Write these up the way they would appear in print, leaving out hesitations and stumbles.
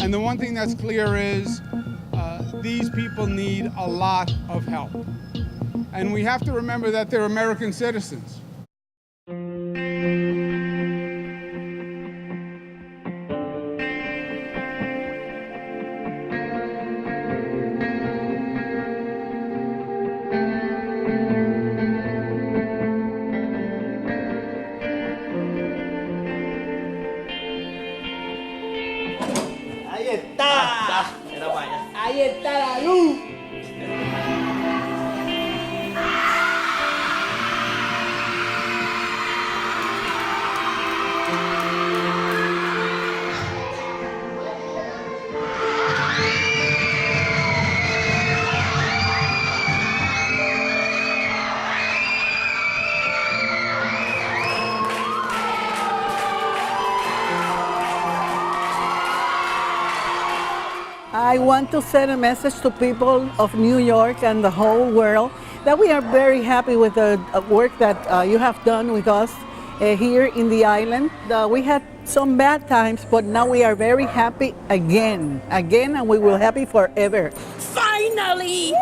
And the one thing that's clear is these people need a lot of help. And we have to remember that they're American citizens. Ahí está. Era para allá. Ahí está la luz. I want to send a message to people of New York and the whole world that we are very happy with the work that you have done with us here in the island. We had some bad times, but now we are very happy again, and we will happy forever. Finally,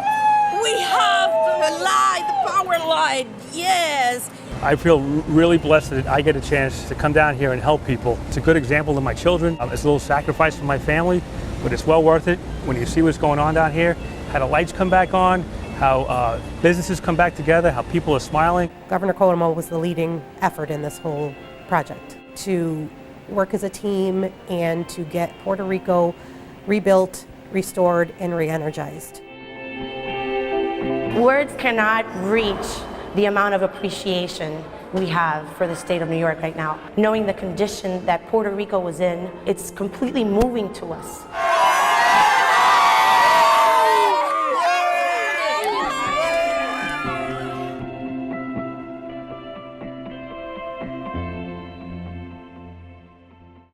we have the power line, yes. I feel really blessed that I get a chance to come down here and help people. It's a good example to my children. It's a little sacrifice for my family, but it's well worth it when you see what's going on down here, how the lights come back on, how businesses come back together, how people are smiling. Governor Cuomo was the leading effort in this whole project to work as a team and to get Puerto Rico rebuilt, restored, and re-energized. Words cannot reach the amount of appreciation we have for the state of New York right now. Knowing the condition that Puerto Rico was in, it's completely moving to us.